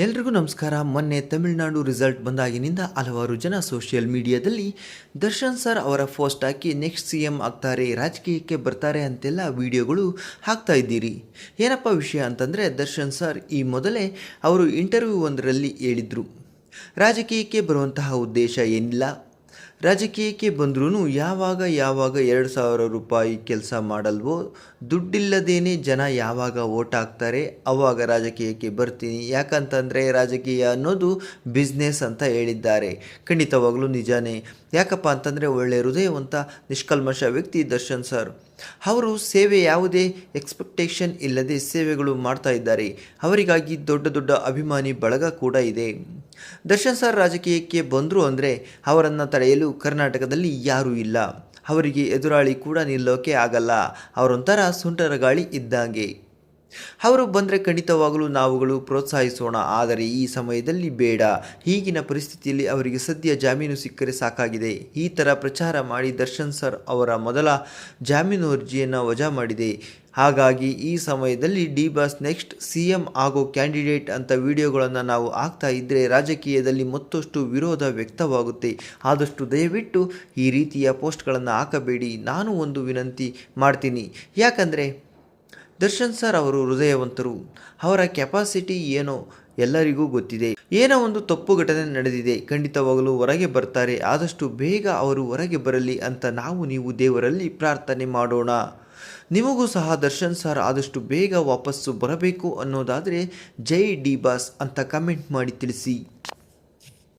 ಎಲ್ರಿಗೂ ನಮಸ್ಕಾರ. ಮೊನ್ನೆ ತಮಿಳುನಾಡು ರಿಸಲ್ಟ್ ಬಂದಾಗಿನಿಂದ ಹಲವಾರು ಜನ ಸೋಷಿಯಲ್ ಮೀಡಿಯಾದಲ್ಲಿ ದರ್ಶನ್ ಸರ್ ಅವರ ಪೋಸ್ಟ್ ಹಾಕಿ ನೆಕ್ಸ್ಟ್ ಸಿ ಎಂ ಆಗ್ತಾರೆ, ರಾಜಕೀಯಕ್ಕೆ ಬರ್ತಾರೆ ಅಂತೆಲ್ಲ ವಿಡಿಯೋಗಳು ಹಾಕ್ತಾ ಇದ್ದೀರಿ. ಏನಪ್ಪ ವಿಷಯ ಅಂತಂದರೆ, ದರ್ಶನ್ ಸರ್ ಈ ಮೊದಲೇ ಅವರು ಇಂಟರ್ವ್ಯೂ ಒಂದರಲ್ಲಿ ಹೇಳಿದರು, ರಾಜಕೀಯಕ್ಕೆ ಬರುವಂತಹ ಉದ್ದೇಶ ಏನಿಲ್ಲ, ರಾಜಕೀಯಕ್ಕೆ ಬಂದ್ರೂ ಯಾವಾಗ 2,000 ರೂಪಾಯಿ ಕೆಲಸ ಮಾಡಲ್ವೋ, ದುಡ್ಡಿಲ್ಲದೇನೆ ಜನ ಯಾವಾಗ ಓಟ್ ಹಾಕ್ತಾರೆ ಆವಾಗ ರಾಜಕೀಯಕ್ಕೆ ಬರ್ತೀನಿ, ಯಾಕಂತಂದರೆ ರಾಜಕೀಯ ಅನ್ನೋದು ಬಿಸ್ನೆಸ್ ಅಂತ ಹೇಳಿದ್ದಾರೆ. ಖಂಡಿತವಾಗಲೂ ನಿಜಾನೇ. ಯಾಕಪ್ಪ ಅಂತಂದರೆ ಒಳ್ಳೆ ಹೃದಯವಂತ ನಿಷ್ಕಲ್ಮಶ ವ್ಯಕ್ತಿ ದರ್ಶನ್ ಸರ್. ಅವರು ಸೇವೆ ಯಾವುದೇ ಎಕ್ಸ್ಪೆಕ್ಟೇಷನ್ ಇಲ್ಲದೆ ಸೇವೆಗಳು ಮಾಡ್ತಾ ಇದ್ದಾರೆ. ಅವರಿಗಾಗಿ ದೊಡ್ಡ ದೊಡ್ಡ ಅಭಿಮಾನಿ ಬಳಗ ಕೂಡ ಇದೆ. ದರ್ಶನ್ ಸರ್ ರಾಜಕೀಯಕ್ಕೆ ಬಂದರು ಅಂದರೆ ಅವರನ್ನು ತಡೆಯಲು ಕರ್ನಾಟಕದಲ್ಲಿ ಯಾರೂ ಇಲ್ಲ. ಅವರಿಗೆ ಎದುರಾಳಿ ಕೂಡ ನಿಲ್ಲೋಕೆ ಆಗಲ್ಲ. ಅವರೊಂಥರ ಸುಂಟರ ಗಾಳಿ ಇದ್ದಂಗೆ. ಅವರು ಬಂದರೆ ಖಂಡಿತವಾಗಲೂ ನಾವುಗಳು ಪ್ರೋತ್ಸಾಹಿಸೋಣ, ಆದರೆ ಈ ಸಮಯದಲ್ಲಿ ಬೇಡ. ಈಗಿನ ಪರಿಸ್ಥಿತಿಯಲ್ಲಿ ಅವರಿಗೆ ಸದ್ಯ ಜಾಮೀನು ಸಿಕ್ಕರೆ ಸಾಕಾಗಿದೆ. ಈ ಥರ ಪ್ರಚಾರ ಮಾಡಿ ದರ್ಶನ್ ಸರ್ ಅವರ ಮೊದಲ ಜಾಮೀನು ಅರ್ಜಿಯನ್ನು ವಜಾ ಮಾಡಿದೆ. ಹಾಗಾಗಿ ಈ ಸಮಯದಲ್ಲಿ D boss next C M ಆಗೋ ಕ್ಯಾಂಡಿಡೇಟ್ ಅಂತ ವಿಡಿಯೋಗಳನ್ನು ನಾವು ಹಾಕ್ತಾ ಇದ್ದರೆ ರಾಜಕೀಯದಲ್ಲಿ ಮತ್ತಷ್ಟು ವಿರೋಧ ವ್ಯಕ್ತವಾಗುತ್ತೆ. ಆದಷ್ಟು ದಯವಿಟ್ಟು ಈ ರೀತಿಯ ಪೋಸ್ಟ್ಗಳನ್ನು ಹಾಕಬೇಡಿ. ನಾನು ಒಂದು ವಿನಂತಿ ಮಾಡ್ತೀನಿ. ಯಾಕಂದರೆ ದರ್ಶನ್ ಸರ್ ಅವರು ಹೃದಯವಂತರು. ಅವರ ಕೆಪಾಸಿಟಿ ಏನೋ ಎಲ್ಲರಿಗೂ ಗೊತ್ತಿದೆ. ಏನೋ ಒಂದು ತಪ್ಪು ಘಟನೆ ನಡೆದಿದೆ, ಖಂಡಿತವಾಗಲೂ ಹೊರಗೆ ಬರ್ತಾರೆ. ಆದಷ್ಟು ಬೇಗ ಅವರು ಹೊರಗೆ ಬರಲಿ ಅಂತ ನೀವು ದೇವರಲ್ಲಿ ಪ್ರಾರ್ಥನೆ ಮಾಡೋಣ. ನಿಮಗೂ ಸಹ ದರ್ಶನ್ ಸರ್ ಆದಷ್ಟು ಬೇಗ ವಾಪಸ್ಸು ಬರಬೇಕು ಅನ್ನೋದಾದರೆ ಜೈ ಡಿ ಬಾಸ್ ಅಂತ ಕಮೆಂಟ್ ಮಾಡಿ ತಿಳಿಸಿ.